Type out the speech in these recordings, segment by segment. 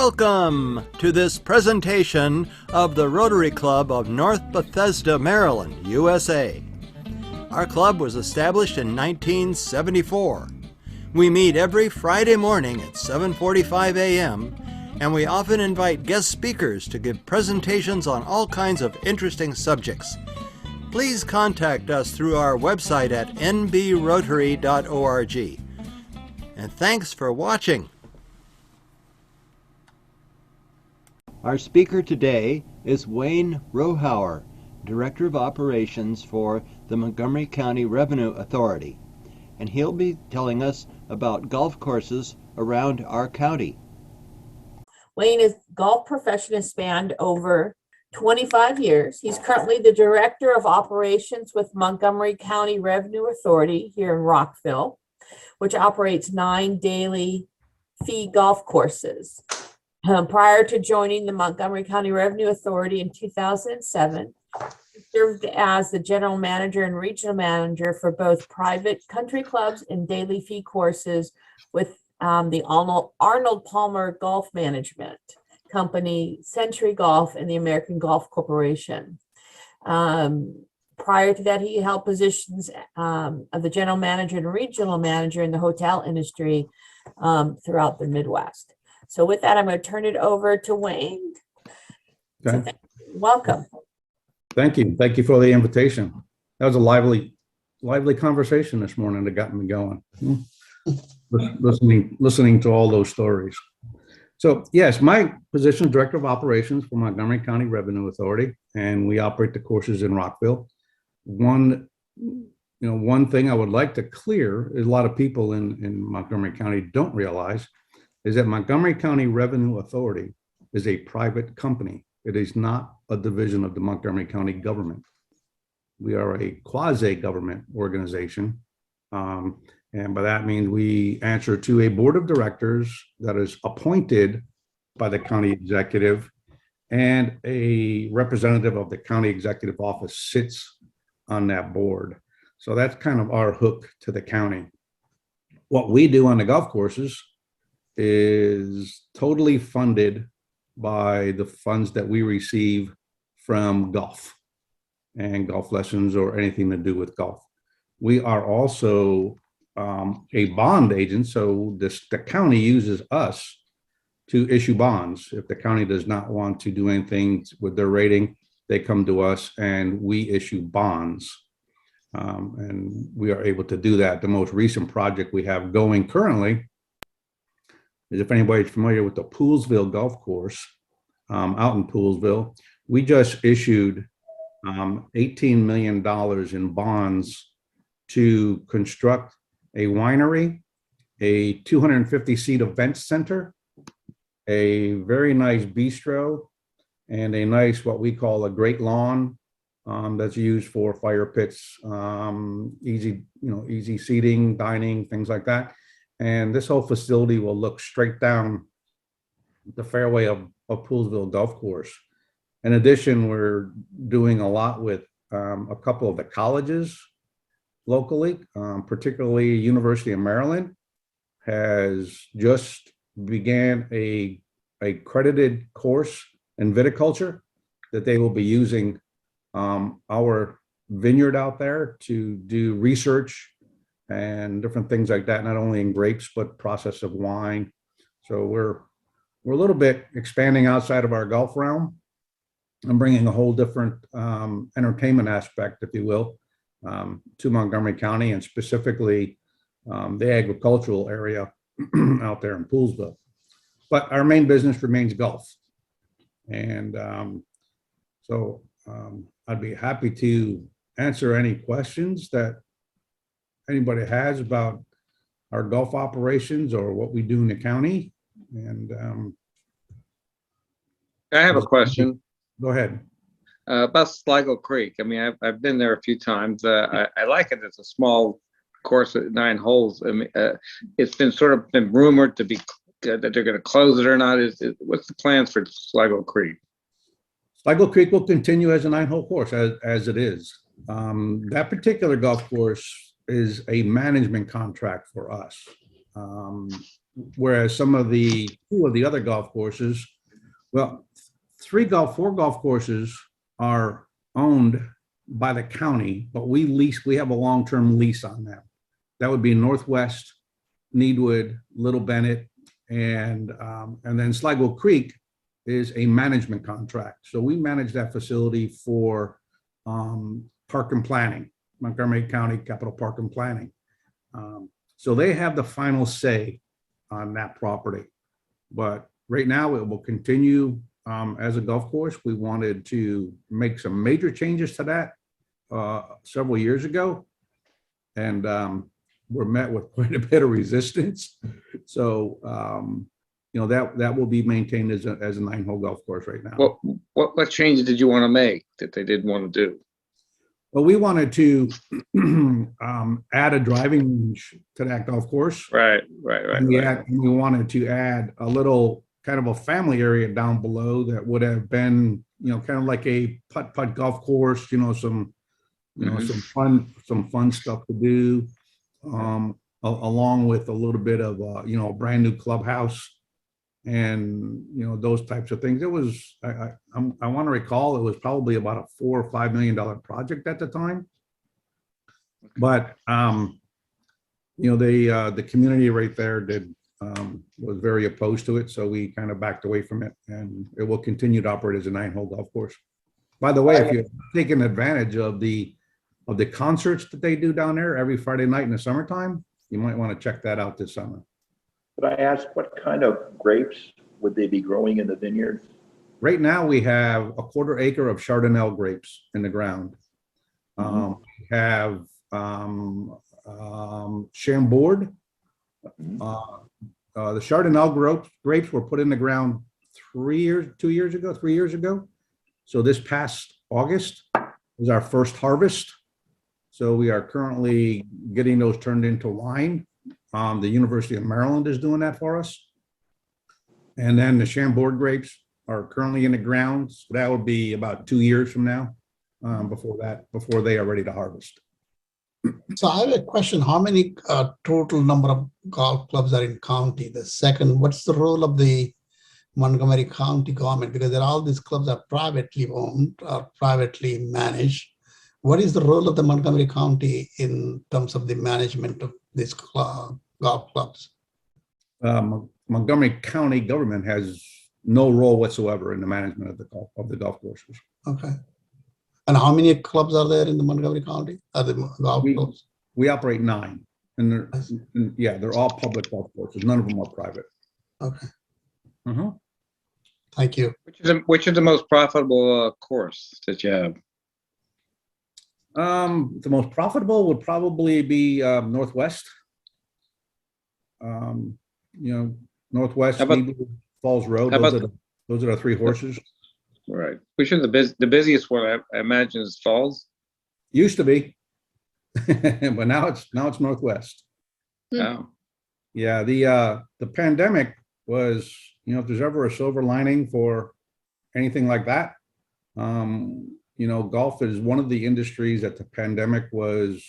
Welcome to this presentation of the Rotary Club of North Bethesda, Maryland, USA. Our club was established in 1974. We meet every Friday morning at 7:45 a.m., and we often invite guest speakers to give presentations on all kinds of interesting subjects. Please contact us through our website at nbrotary.org. And thanks for watching. Our speaker today is Wayne Rohauer, Director of Operations for the Montgomery County Revenue Authority, and he'll be telling us about golf courses around our county. Wayne's golf profession has spanned over 25 years. He's currently the Director of Operations with Montgomery County Revenue Authority here in Rockville, which operates 9 daily fee golf courses. Prior to joining the Montgomery County Revenue Authority in 2007, he served as the General Manager and Regional Manager for both private country clubs and daily fee courses with the Arnold Palmer Golf Management Company, Century Golf, and the American Golf Corporation. Prior to that, he held positions of the General Manager and Regional Manager in the hotel industry throughout the Midwest. So with that, I'm going to turn it over to Wayne. Okay. So welcome. Thank you. Thank you for the invitation. That was a lively conversation this morning that got me going. Listening to all those stories. So yes, my position is Director of Operations for Montgomery County Revenue Authority, and we operate the courses in Rockville. One thing I would like to clear is a lot of people in Montgomery County don't realize is that Montgomery County Revenue Authority is a private company. It is not a division of the Montgomery County government. We are a quasi-government organization. And by that means we answer to a board of directors that is appointed by the county executive, and a representative of the county executive office sits on that board. So that's kind of our hook to the county. What we do on the golf courses is totally funded by the funds that we receive from golf and golf lessons or anything to do with golf. We are also a bond agent, so the county uses us to issue bonds. If the county does not want to do anything with their rating, they come to us and we issue bonds. And we are able to do that. The most recent project we have going currently is, if anybody's familiar with the Poolsville golf course out in Poolsville, we just issued $18 million in bonds to construct a winery, a 250-seat event center, a very nice bistro, and a nice, what we call a great lawn that's used for fire pits, easy seating, dining, things like that. And this whole facility will look straight down the fairway of Poolsville Golf Course. In addition, we're doing a lot with a couple of the colleges locally, particularly University of Maryland has just began a accredited course in viticulture that they will be using our vineyard out there to do research and different things like that, not only in grapes, but process of wine. So we're a little bit expanding outside of our golf realm and bringing a whole different entertainment aspect, if you will, to Montgomery County, and specifically the agricultural area out there in Poolsville. But our main business remains golf. And so I'd be happy to answer any questions that anybody has about our golf operations or what we do in the county. And I have a question. Go ahead. About Sligo Creek. I mean, I've been there a few times. I like it. It's a small course at 9 holes. I mean, it's been sort of been rumored to be that they're going to close it or not. What's the plans for Sligo Creek? Sligo Creek will continue as a 9-hole course as it is. That particular golf course is a management contract for us. whereas two of the other golf courses, well, four golf courses are owned by the county, but we have a long-term lease on them. That would be Northwest, Needwood, Little Bennett, and then Sligo Creek is a management contract. So we manage that facility for park and planning, Montgomery County Capital Park and Planning. So they have the final say on that property. But right now it will continue as a golf course. We wanted to make some major changes to that several years ago, and we're met with quite a bit of resistance. So that will be maintained as a 9-hole golf course right now. What changes did you want to make that they didn't want to do? Well, we wanted to add a driving range to that golf course. Right. And we wanted to add a little kind of a family area down below that would have been, kind of like a putt golf course, some fun stuff to do, along with a little bit of a brand new clubhouse and those types of things. It was I want to recall it was probably about a $4 or $5 million project at the time, but the community right there was very opposed to it, so we kind of backed away from it, and it will continue to operate as a 9-hole golf course. By the way, if you're taking advantage of the concerts that they do down there every Friday night in the summertime, you might want to check that out this summer. Could I ask what kind of grapes would they be growing in the vineyards? Right now, we have a 1/4 acre of Chardonnay grapes in the ground. We have Chambord. The Chardonnay grapes were put in the ground 3 years ago. So this past August was our first harvest. So we are currently getting those turned into wine. The University of Maryland is doing that for us. And then the Chambord grapes are currently in the ground. So that would be about 2 years from now, before they are ready to harvest. So I have a question. How many total number of golf clubs are in county? The second, what's the role of the Montgomery County government? Because all these clubs are privately owned or privately managed. What is the role of the Montgomery County in terms of the management of these golf clubs? Montgomery County government has no role whatsoever in the management of the golf courses. Okay. And how many clubs are there in the Montgomery County? Are the golf clubs? We operate 9, and they're all public golf courses. None of them are private. Okay. Thank you. Which is the most profitable course that you have? The most profitable would probably be Northwest. Northwest, Falls Road. Those are the 3 horses. Right. Which is the busiest one? I imagine is Falls. Used to be, but now it's Northwest. Oh. Yeah. The pandemic was, if there's ever a silver lining for anything like that, golf is one of the industries that the pandemic was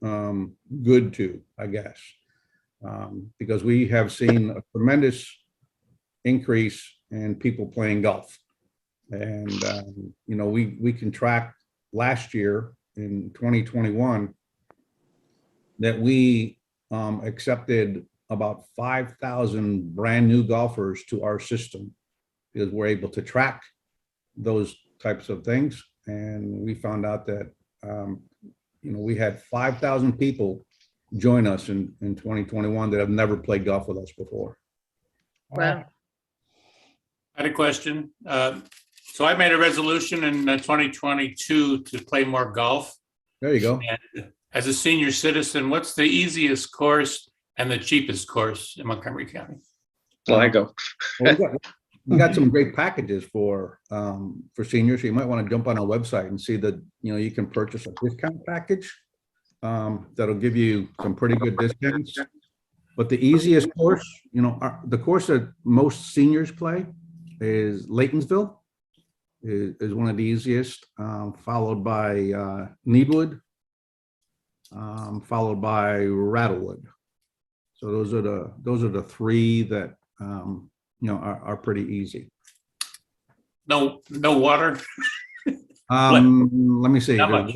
good to, I guess, because we have seen a tremendous increase in people playing golf. And, we can track last year in 2021 that we accepted about 5,000 brand new golfers to our system, because we're able to track those types of things. And we found out that, we had 5,000 people join us in 2021 that have never played golf with us before. Wow. I had a question. So I made a resolution in 2022 to play more golf. There you go. And as a senior citizen, what's the easiest course and the cheapest course in Montgomery County? Sligo. Well, we got some great packages for seniors. So you might want to jump on our website and see that, you can purchase a discount package that'll give you some pretty good discounts. But the easiest course, the course that most seniors play is Laytonsville. Is one of the easiest, followed by Needwood, followed by Rattlewood. So those are the three that are pretty easy. No water? Let me see. How much?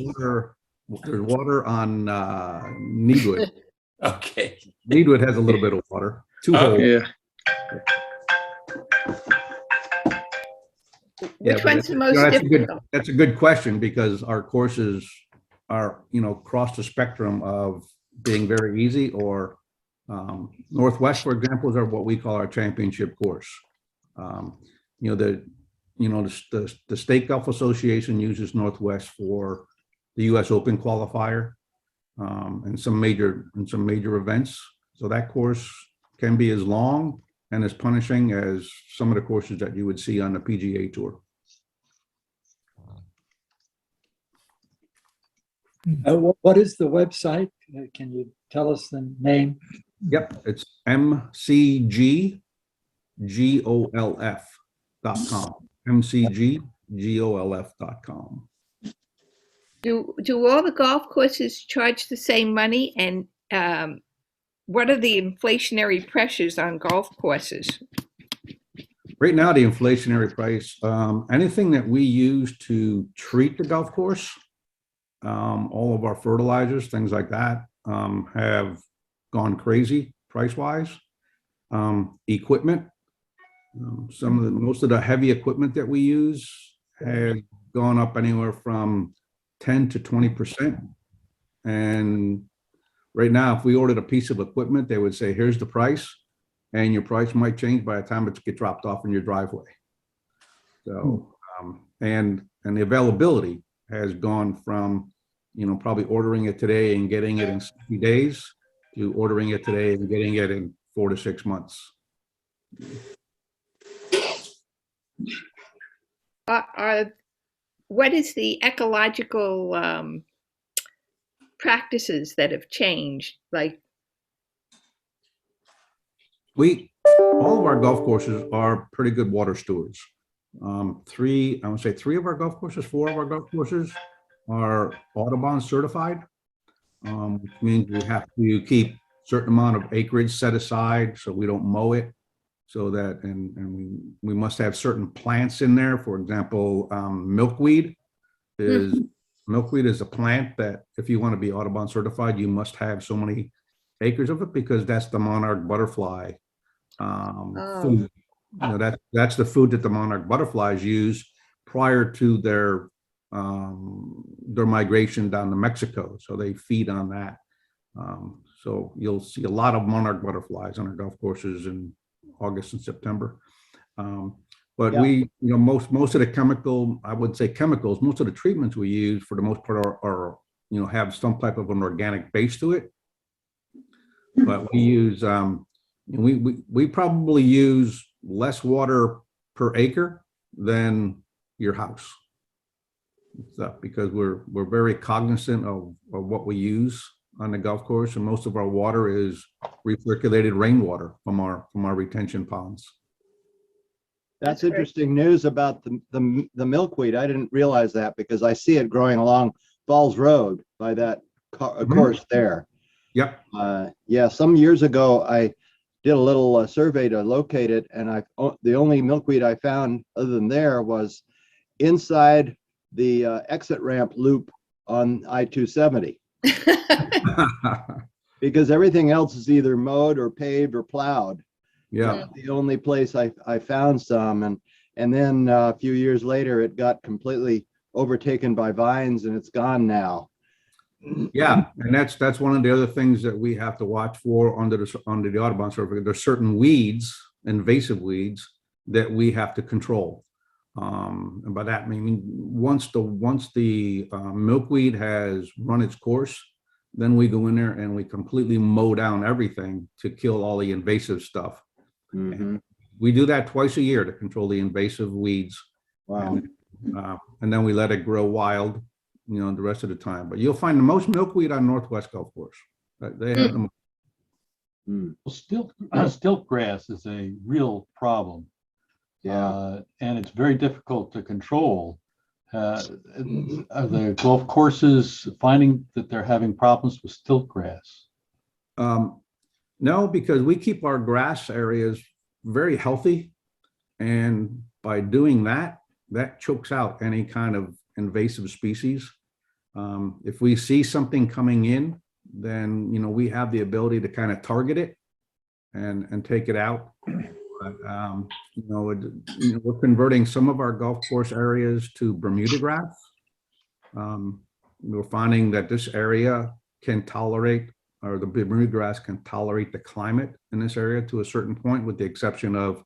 There's water on Needwood. Okay. Needwood has a little bit of water. Two holes. Yeah. Which but one's the most that's a good, difficult? that's a good question, because our courses are, across the spectrum of being very easy, or Northwest, for example, are what we call our championship course. The State Golf Association uses Northwest for the U.S. Open qualifier and some major events. So that course can be as long and as punishing as some of the courses that you would see on the PGA Tour. What is the website? Can you tell us the name? Yep, it's mcggolf.com. mcggolf.com. Do all the golf courses charge the same money? And what are the inflationary pressures on golf courses? Right now, the inflationary price, anything that we use to treat the golf course, all of our fertilizers, things like that, have gone crazy price-wise. Equipment, most of the heavy equipment that we use has gone up anywhere from 10 to 20%. And right now, if we ordered a piece of equipment, they would say, here's the price, and your price might change by the time it gets dropped off in your driveway. So, and the availability has gone from, probably ordering it today and getting it in 60 days to ordering it today and getting it in 4 to 6 months. What is the ecological practices that have changed? Like, all of our golf courses are pretty good water stewards. I would say 4 of our golf courses are Audubon certified, which means we have to keep a certain amount of acreage set aside so we don't mow it. So that, and we must have certain plants in there. For example, milkweed is a plant that if you want to be Audubon certified, you must have so many acres of it, because that's the monarch butterfly food. That's the food that the monarch butterflies use prior to their migration down to Mexico. So they feed on that. So you'll see a lot of monarch butterflies on our golf courses in August and September. But yeah, most of the chemicals, most of the treatments we use for the most part are have some type of an organic base to it. But we use, we probably use less water per acre than your house. Because we're very cognizant of what we use on the golf course, and most of our water is recirculated rainwater from our retention ponds. That's interesting news about the milkweed. I didn't realize that, because I see it growing along Falls Road by that course there. Yep. Yeah, some years ago I did a little survey to locate it, and the only milkweed I found other than there was inside the exit ramp loop on I-270. Because everything else is either mowed or paved or plowed. Yeah. The only place I found some, and then a few years later it got completely overtaken by vines, and it's gone now. Yeah, and that's one of the other things that we have to watch for under the Audubon certificate. There's certain weeds, invasive weeds, that we have to control. And by that I mean once the milkweed has run its course, then we go in there and we completely mow down everything to kill all the invasive stuff. Mm-hmm. We do that twice a year to control the invasive weeds. Wow. And then we let it grow wild, the rest of the time. But you'll find the most milkweed on Northwest Golf Course. They have the most. Stilt grass is a real problem. Yeah. And it's very difficult to control. Are the golf courses finding that they're having problems with stilt grass? No, because we keep our grass areas very healthy. And by doing that, that chokes out any kind of invasive species. If we see something coming in, then, we have the ability to kind of target it and take it out. But, we're converting some of our golf course areas to Bermuda grass. We're finding that this area can tolerate, or the Bermuda grass can tolerate the climate in this area to a certain point, with the exception of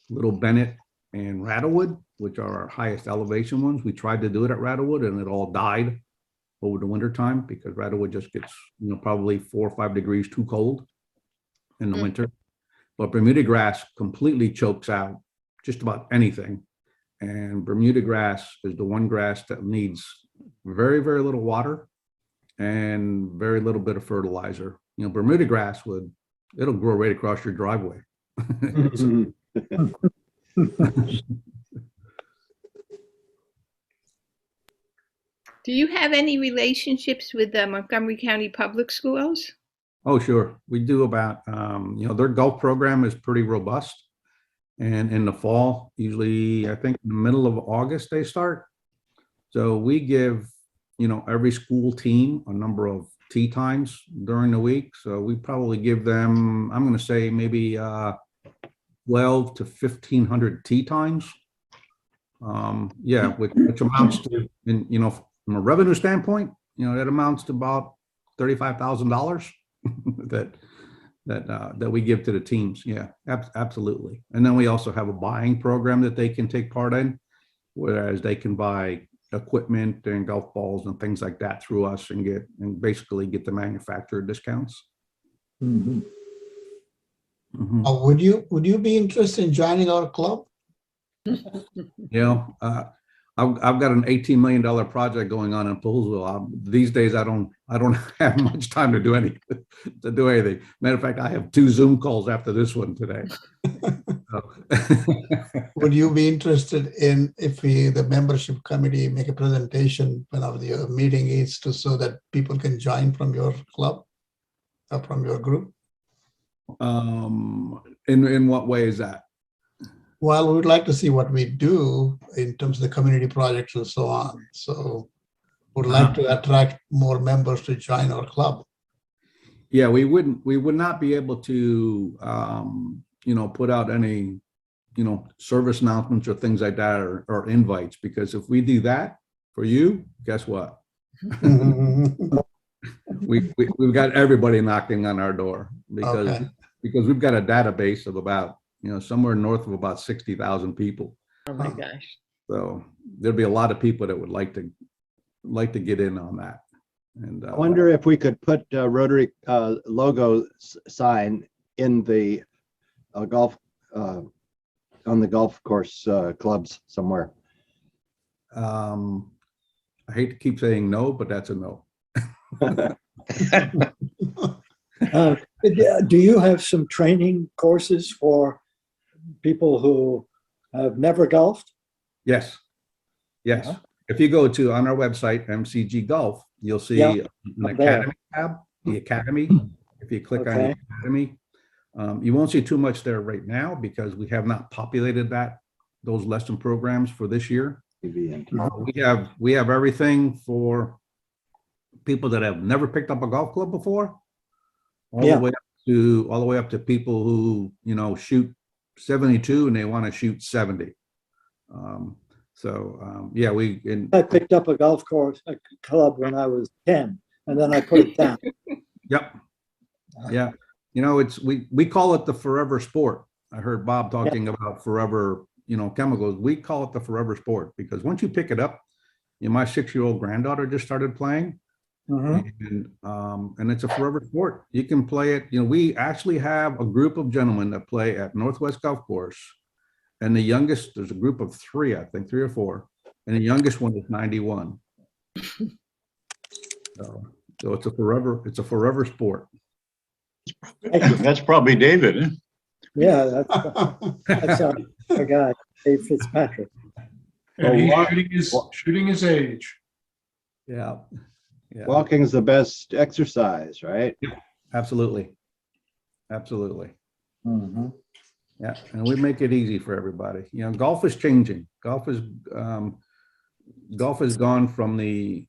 Little Bennett and Rattlewood, which are our highest elevation ones. We tried to do it at Rattlewood and it all died over the winter time because Rattlewood just gets, probably 4 or 5 degrees too cold in the winter. But Bermuda grass completely chokes out just about anything. And Bermuda grass is the one grass that needs very, very little water and very little bit of fertilizer. Bermuda grass it'll grow right across your driveway. Do you have any relationships with the Montgomery County Public Schools? Oh, sure. We do about, their golf program is pretty robust. And in the fall, usually, I think in the middle of August, they start. So we give, every school team a number of tee times during the week. So we probably give them, I'm going to say maybe 12 to 1,500 tee times. Which amounts to, from a revenue standpoint, that amounts to about $35,000 that we give to the teams. Yeah, absolutely. And then we also have a buying program that they can take part in, whereas they can buy equipment and golf balls and things like that through us and basically get the manufacturer discounts. Would you be interested in joining our club? I've got an $18 million project going on in Poolsville. These days, I don't have much time to do anything. Matter of fact, I have 2 Zoom calls after this one today. Would you be interested in if the membership committee make a presentation whenever the meeting is so that people can join from your club or from your group? In what way is that? Well, we would like to see what we do in terms of the community projects and so on. So would like to attract more members to join our club. Yeah, we would not be able to, put out any, service announcements or things like that or invites, because if we do that for you, guess what? We've got everybody knocking on our door because we've got a database of about, somewhere north of about 60,000 people. Oh my gosh. So there'd be a lot of people that would like to get in on that. And I wonder if we could put Rotary logo sign in the golf on the golf course clubs somewhere. I hate to keep saying no, but that's a no. Do you have some training courses for people who have never golfed? Yes. Uh-huh. If you go on our website, MCG Golf, you'll see an Academy tab, the Academy. If you click on the Academy, you won't see too much there right now because we have not populated those lesson programs for this year. We have everything for people that have never picked up a golf club before, all the way up to people who shoot 72 and they want to shoot 70. I picked up a golf course, a club when I was 10, and then I put it down. Yep. Yeah. We call it the forever sport. I heard Bob talking about forever, chemicals. We call it the forever sport because once you pick it up, my 6-year-old granddaughter just started playing. And it's a forever sport. You can play it. We actually have a group of gentlemen that play at Northwest Golf Course, and the youngest, there's a group of 3, I think 3 or 4, and the youngest one is 91. So it's a forever sport. That's probably David. Eh? Yeah, that's our guy, Dave Fitzpatrick. And he's shooting his age. Yeah. Walking is the best exercise, right? Yeah, absolutely. Absolutely. Mhm. Yeah, and we make it easy for everybody. Golf is changing. Golf has gone from the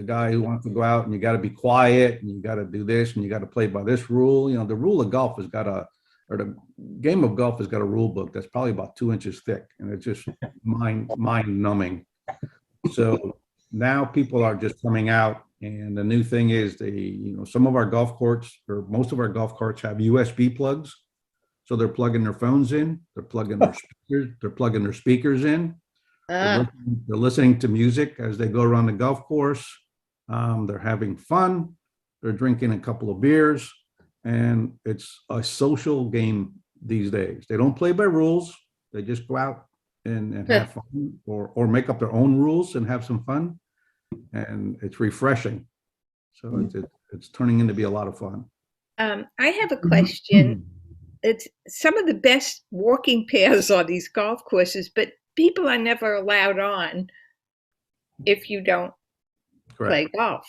guy who wants to go out and you got to be quiet and you got to do this and you got to play by this rule. The rule of golf or the game of golf has got a rule book that's probably about 2 inches thick, and it's just mind numbing. So now people are just coming out, and the new thing is some of our golf courts, or most of our golf carts, have USB plugs. So they're plugging their phones in, they're plugging their speakers in. They're listening to music as they go around the golf course. They're having fun. They're drinking a couple of beers, and it's a social game these days. They don't play by rules. They just go out and have fun, or make up their own rules and have some fun. And it's refreshing. So it's turning into be a lot of fun. I have a question. It's some of the best walking paths on these golf courses, but people are never allowed on if you don't play golf.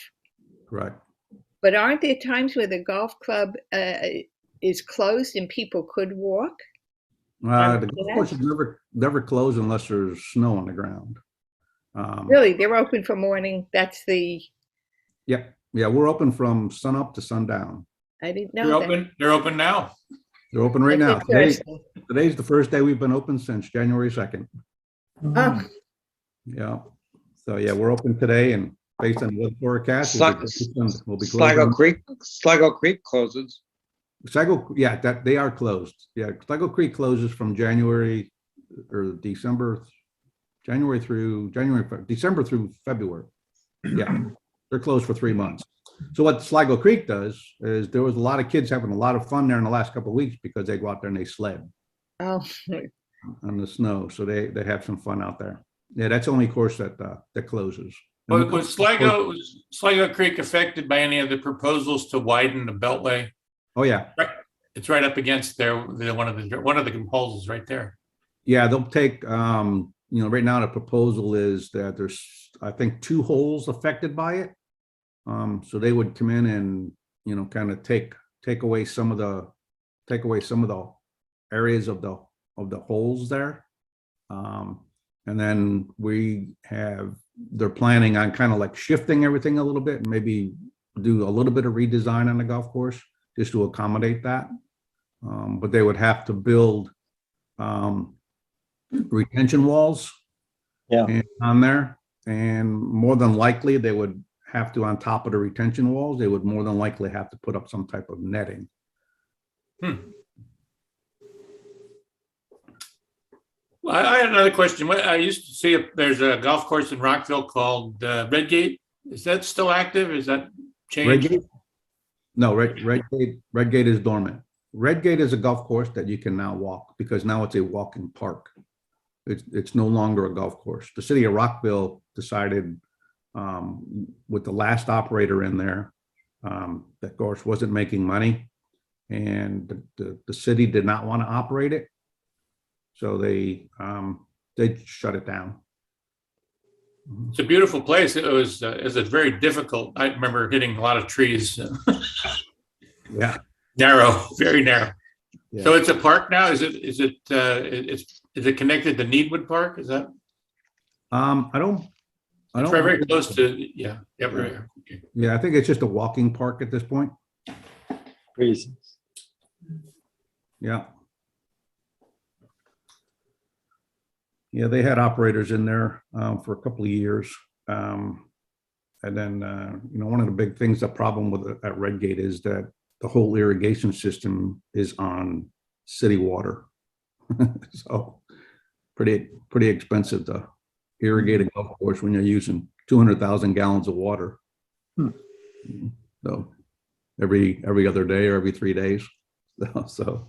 Correct. But aren't there times where the golf club is closed and people could walk? The golf course is never closed unless there's snow on the ground. Really, they're open for morning. That's the. Yeah, we're open from sun up to sundown. I didn't know that. They're open now. They're open right now. Today's the first day we've been open since January 2nd. Oh. Yeah. So yeah, we're open today, and based on weather forecast, we'll be Sligo Creek closes. Sligo, yeah, that they are closed. Yeah, Sligo Creek closes from January or December through February. Yeah, they're closed for 3 months. So what Sligo Creek does is there was a lot of kids having a lot of fun there in the last couple of weeks because they go out there and they sled. Oh. On the snow, so they have some fun out there. Yeah, that's the only course that closes. Was Sligo Creek affected by any of the proposals to widen the beltway? Oh yeah, it's right up against one of the proposals right there. Yeah, they'll take. Right now the proposal is that there's, I think, 2 holes affected by it. So they would come in and kind of take away some of the areas of the holes there. And then they're planning on kind of like shifting everything a little bit and maybe do a little bit of redesign on the golf course just to accommodate that. But they would have to build retention walls on there. And more than likely they would have to, on top of the retention walls, they would more than likely have to put up some type of netting. Well, I had another question. I used to see there's a golf course in Rockville called Redgate. Is that still active? Is that changed? Redgate? No, Redgate is dormant. Redgate is a golf course that you can now walk because now it's a walking park. It's no longer a golf course. The city of Rockville decided with the last operator in there, that course wasn't making money, and the city did not want to operate it. So they shut it down. It's a beautiful place. It was very difficult. I remember hitting a lot of trees. Yeah, narrow, very narrow. Yeah. So it's a park now. Is it connected to Needwood Park? Is that? I don't. It's very close to. Yeah. Right. Okay. Yeah, I think it's just a walking park at this point. Reasons. Yeah. Yeah, they had operators in there for a couple of years. And then, one of the big things, the problem with at Redgate is that the whole irrigation system is on city water. So pretty expensive to irrigate a golf course when you're using 200,000 gallons of water. So every other day or every 3 days. So.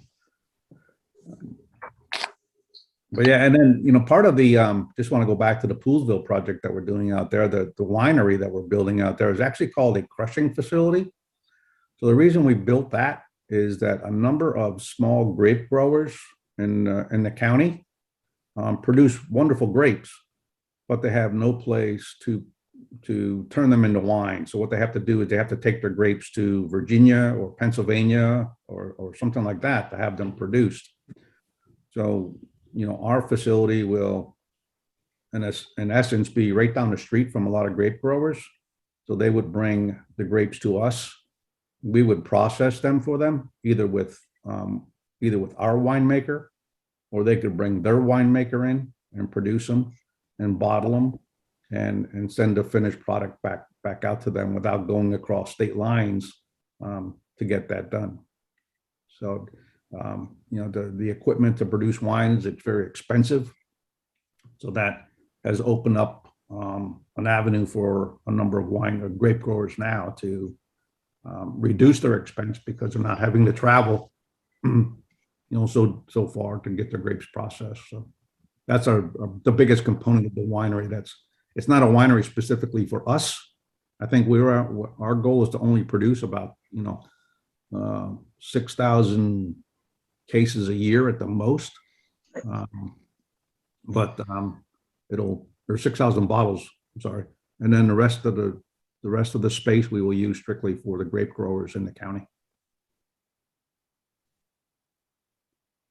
But yeah, and then, part of the, just want to go back to the Poolsville project that we're doing out there, the winery that we're building out there is actually called a crushing facility. So the reason we built that is that a number of small grape growers in the county produce wonderful grapes, but they have no place to to turn them into wine. So what they have to do is they have to take their grapes to Virginia or Pennsylvania or something like that to have them produced. So, our facility will, in essence, be right down the street from a lot of grape growers. So they would bring the grapes to us. We would process them for them, either with our winemaker, or they could bring their winemaker in and produce them and bottle them and send the finished product back out to them without going across state lines to get that done. So, the equipment to produce wines, it's very expensive. So that has opened up an avenue for a number of grape growers now to reduce their expense because they're not having to travel, so far to get their grapes processed. So that's the biggest component of the winery. It's not a winery specifically for us. I think our goal is to only produce about 6,000 cases a year at the most, or 6,000 bottles. I'm sorry, and then the rest of the space we will use strictly for the grape growers in the county.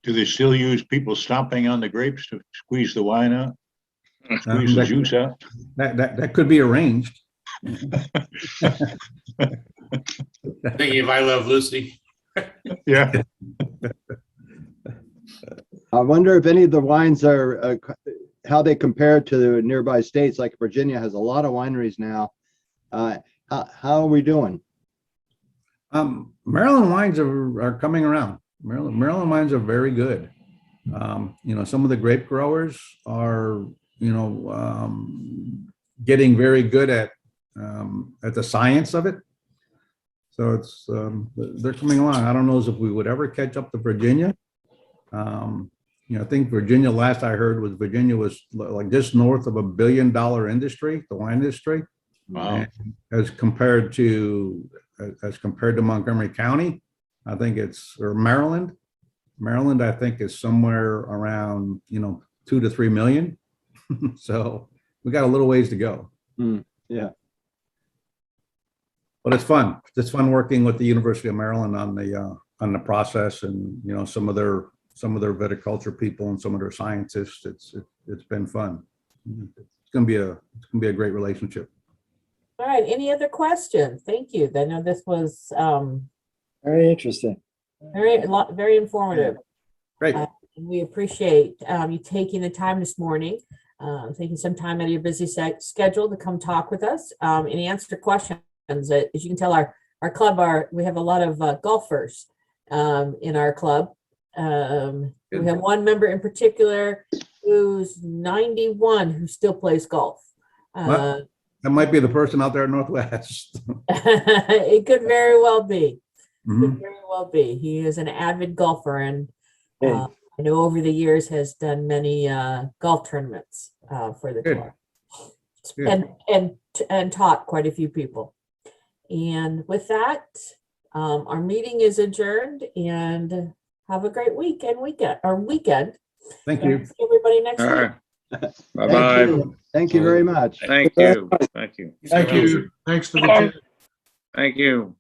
Do they still use people stomping on the grapes to squeeze the wine out? Squeeze the juice out? That could be arranged. Thinking of I Love Lucy. Yeah. I wonder if any of the wines are how they compare to the nearby states. Like Virginia has a lot of wineries now. How are we doing? Maryland wines are coming around. Maryland wines are very good. Some of the grape growers are getting very good at the science of it. So it's they're coming along. I don't know if we would ever catch up to Virginia. I think Virginia, last I heard, was like just north of $1 billion industry, the wine industry. Wow. And as compared to Montgomery County, I think or Maryland. Maryland, I think, is somewhere around 2 to 3 million. So we got a little ways to go. Yeah. But it's fun. It's fun working with the University of Maryland on the process, and some of their viticulture people and some of their scientists. It's been fun. It's gonna be a great relationship. All right, any other questions? Thank you. I know this was Very interesting. very informative. Great. And we appreciate you taking the time this morning, taking some time out of your busy schedule to come talk with us and answer questions. As you can tell, our club, we have a lot of golfers in our club. We have one member in particular who's 91 who still plays golf. That might be the person out there in Northwest. It could very well be. Mhm. Could very well be. He is an avid golfer, and I know over the years has done many golf tournaments for the Good. tour, and taught quite a few people. And with that, our meeting is adjourned, and have a great weekend. Thank you. See everybody next All week. right. Bye-bye. Thank you very much. Thank you. Thank you. Thank you. Thanks to the team. Thank you.